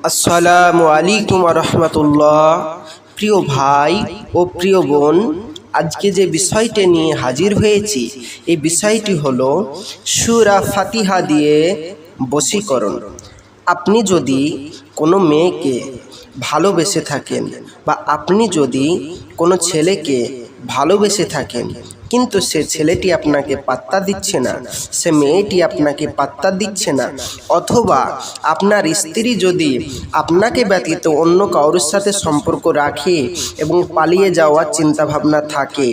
আসসালামু আলাইকুম রহমতুল্লাহ। প্রিয় ভাই ও প্রিয় বোন, আজকে যে বিষয়টি নিয়ে হাজির হয়েছি এই বিষয়টি হলো সূরা ফাতিহা দিয়ে বশীকরণ। আপনি যদি কোনো মেয়েকে ভালোবেসে থাকেন বা আপনি যদি কোনো ছেলেকে ভালোবেসে থাকেন, কিন্তু সে ছেলেটি আপনাকে পাত্তা দিচ্ছে না, সে মেয়েটি আপনাকে পাত্তা দিচ্ছে না, অথবা আপনার স্ত্রী যদি আপনাকে ব্যতীত অন্য কারোর সাথে সম্পর্ক রাখে এবং পালিয়ে যাওয়ার চিন্তাভাবনা থাকে,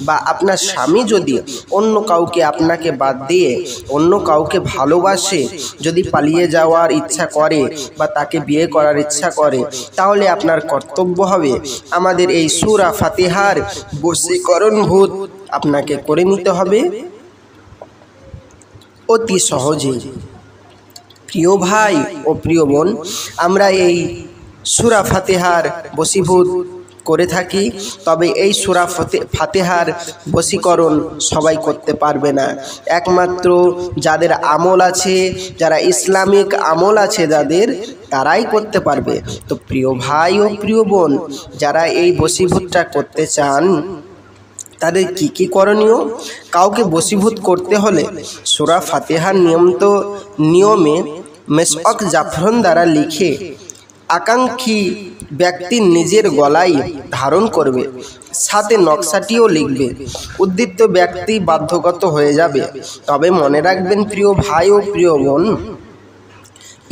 বা আপনার স্বামী যদি অন্য কাউকে আপনাকে বাদ দিয়ে অন্য কাউকে ভালোবাসে, যদি পালিয়ে যাওয়ার ইচ্ছা করে বা তাকে বিয়ে করার ইচ্ছা করে, তাহলে আপনার কর্তব্য হবে আমাদের এই সূরা ফাতিহার বশীকরণভূত আপনাকে করে নিতে হবে অতি সহজে। প্রিয় ভাই ও প্রিয় বোন, আমরা এই সূরা ফাতিহার বশীভূত করে থাকি, তবে এই সূরা ফাতিহার বশীকরণ সবাই করতে পারবে না। একমাত্র যাদের আমল আছে, যারা ইসলামিক আমল আছে যাদের, তারাই করতে পারবে। তো প্রিয় ভাই ও প্রিয় বোন, যারা এই বশীভূতটা করতে চান তাদের কি কি করণীয়? কাউকে বশীভূত করতে হলে সূরা ফাতিহার নিয়মে মেশক জাফরান দ্বারা লিখে আকাঙ্ক্ষী ব্যক্তির নিজের গলায় ধারণ করবে, সাথে নকশাটিও লিখবে। উদ্দীপ্ত ব্যক্তি বাধ্যগত হয়ে যাবে। তবে মনে রাখবেন প্রিয় ভাই ও প্রিয় বোন,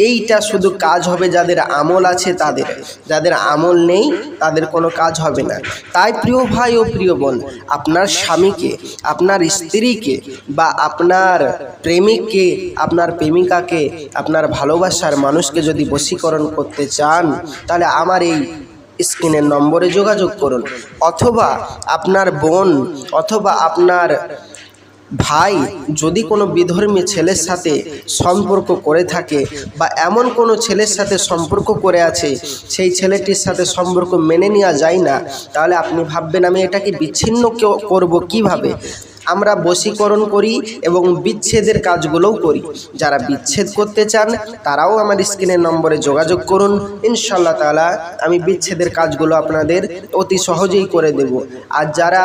এইটা শুধু কাজ হবে যাদের আমল আছে তাদের, যাদের আমল নেই তাদের কোনো কাজ হবে না। তাই প্রিয় ভাই ও প্রিয় বোন, আপনার স্বামীকে, আপনার স্ত্রীকে বা আপনার প্রেমিককে, আপনার প্রেমিকাকে, আপনার ভালোবাসার মানুষকে যদি বশীকরণ করতে চান, তাহলে আমার এই স্ক্রিনের নম্বরে যোগাযোগ করুন। অথবা আপনার বোন অথবা আপনার ভাই যদি কোনো বিধর্মী ছেলের সাথে সম্পর্ক করে থাকে বা এমন কোনো ছেলের সাথে সম্পর্ক করে আছে সেই ছেলেটির সাথে সম্পর্ক মেনে নেওয়া যায় না, তাহলে আপনি ভাববেন আমি এটাকে বিচ্ছিন্ন করব কিভাবে? আমরা বশীকরণ করি এবং বিচ্ছেদের কাজগুলোও করি। যারা বিচ্ছেদ করতে চান তারাও আমার স্ক্রিনের নম্বরে যোগাযোগ করুন। ইনশাআল্লাহ তাআলা আমি বিচ্ছেদের কাজগুলো আপনাদের অতি সহজেই করে দেব। আর যারা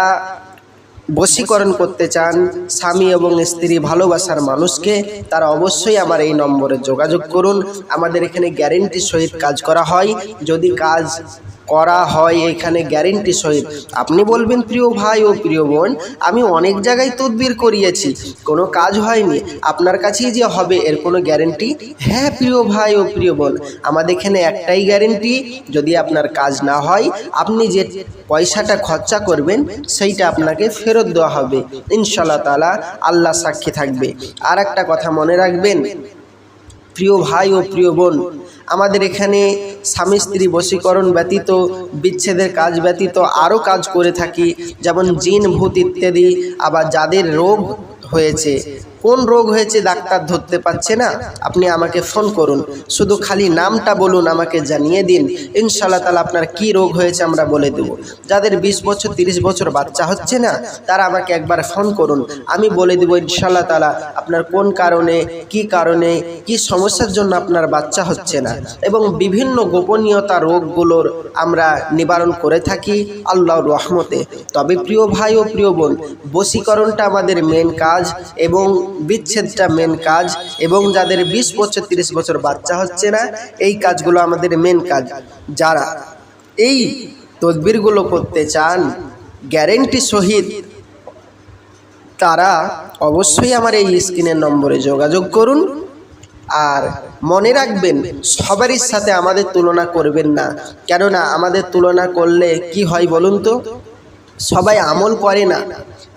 বশীকরণ করতে চান স্বামী এবং স্ত্রী ভালোবাসার মানুষকে, তারা অবশ্যই আমার এই নম্বরে যোগাযোগ করুন। আমাদের এখানে গ্যারেন্টি সহিত কাজ করা হয়। যদি কাজ করা হয় এখানে গ্যারেন্টি সহিত, আপনি বলবেন প্রিয় ভাই ও প্রিয় বোন আমি অনেক জায়গায় তদবির করিয়েছি, কোনো কাজ হয়নি, আপনার কাছেই যে হবে এর কোনো গ্যারেন্টি? হ্যাঁ প্রিয় ভাই ও প্রিয় বোন, আমাদের এখানে একটাই গ্যারেন্টি, যদি আপনার কাজ না হয় আপনি যে পয়সাটা খরচা করবেন সেইটা আপনাকে ফেরত দেওয়া হবে ইনশাআল্লাহ তাআলা, আল্লাহ সাক্ষী থাকবে। আর একটা কথা মনে রাখবেন প্রিয় ভাই ও প্রিয় বোন, আমাদের এখানে স্বামী স্ত্রী বশীকরণ ব্যতীত, বিচ্ছেদের কাজ ব্যতীত আরও কাজ করে থাকি, যেমন জিন ভূত ইত্যাদি। আবার যাদের রোগ হয়েছে, কোন রোগ হয়েছে ডাক্তার ধরতে পারছে না, আপনি আমাকে ফোন করুন, শুধু খালি নামটা বলুন, আমাকে জানিয়ে দিন, ইনশাআল্লাহ তাআলা আপনার কি রোগ হয়েছে আমরা বলে দেব। যাদের 20 বছর 30 বছর বাচ্চা হচ্ছে না, তারা আমাকে একবার ফোন করুন, আমি বলে দেব ইনশাআল্লাহ তাআলা আপনার কোন কারণে, কি সমস্যার জন্য আপনার বাচ্চা হচ্ছে না। এবং বিভিন্ন গোপনীয়তা রোগগুলোর আমরা নিবারণ করে থাকি আল্লাহর রহমতে। তবে প্রিয় ভাই ও প্রিয় বোন, বশীকরণটা আমাদের মেন কাজ এবং বিচ্ছেদটা মেন কাজ, এবং যাদের 20 বছর 30 বছর বাচ্চা হচ্ছে না এই কাজগুলো আমাদের মেন কাজ। যারা এই তদবিরগুলো করতে চান গ্যারেন্টি সহিত, তারা অবশ্যই আমার এই স্ক্রিনের নম্বরে যোগাযোগ করুন। আর মনে রাখবেন সবারই সাথে আমাদের তুলনা করবেন না, কেননা আমাদের তুলনা করলে কি হয় বলুন তো? সবাই আমল করে না,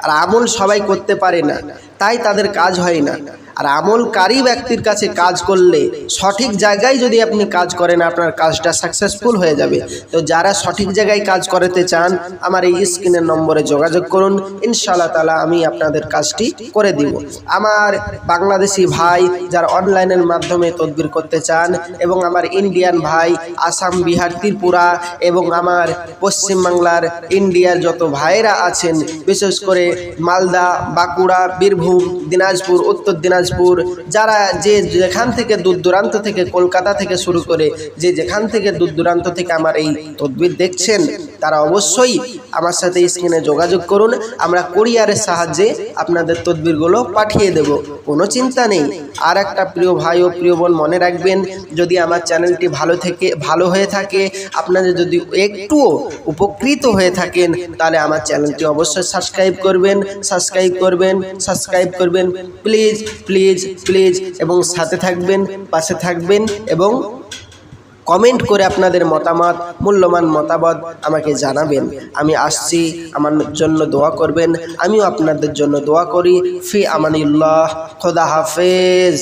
আর আমল সবাই করতে পারে না, তাই তাদের কাজ হয় না। আর আমলকারী ব্যক্তির কাছে কাজ করলে, সঠিক জায়গায় যদি আপনি কাজ করেন, আপনার কাজটা সাকসেসফুল হয়ে যাবে। তো যারা সঠিক জায়গায় কাজ করাতে চান আমার এই স্ক্রিনের নম্বরে যোগাযোগ করুন, ইনশাআল্লাহ তাআলা আমি আপনাদের কাজটি করে দিব। আমার বাংলাদেশি ভাই যারা অনলাইনের মাধ্যমে তদবির করতে চান, এবং আমার ইন্ডিয়ান ভাই আসাম, বিহার, ত্রিপুরা এবং আমার পশ্চিমবাংলার ইন্ডিয়ার যত ভাইরা আছেন, বিশেষ করে মালদা, বাঁকুড়া, বীরভূম বীরভূম, দিনাজপুর, উত্তর দিনাজপুর, যারা যে যেখান থেকে দূর দূরান্ত থেকে, কলকাতা থেকে শুরু করে যে যেখান থেকে দূর দূরান্ত থেকে আমার এই তদবির দেখছেন, তারা অবশ্যই আমার সাথে স্ক্রিনে যোগাযোগ করুন। আমরা কুরিয়ারের সাহায্যে আপনাদের তদবিরগুলো পাঠিয়ে দেব, কোনো চিন্তা নেই। আর একটা প্রিয় ভাই ও প্রিয় বোন, মনে রাখবেন, যদি আমার চ্যানেলটি ভালো হয়ে থাকে, আপনাদের যদি একটুও উপকৃত হয়ে থাকেন, তাহলে আমার চ্যানেলটি অবশ্যই সাবস্ক্রাইব করবেন প্লিজ প্লিজ প্লিজ, এবং সাথে থাকবেন, পাশে থাকবেন, এবং কমেন্ট করে আপনাদের মতামত, মূল্যবান মতামত আমাকে জানাবেন। আমি আসছি, আমার জন্য দোয়া করবেন, আমিও আপনাদের জন্য দোয়া করি। ফি আমানিল্লাহ, খোদা হাফেজ।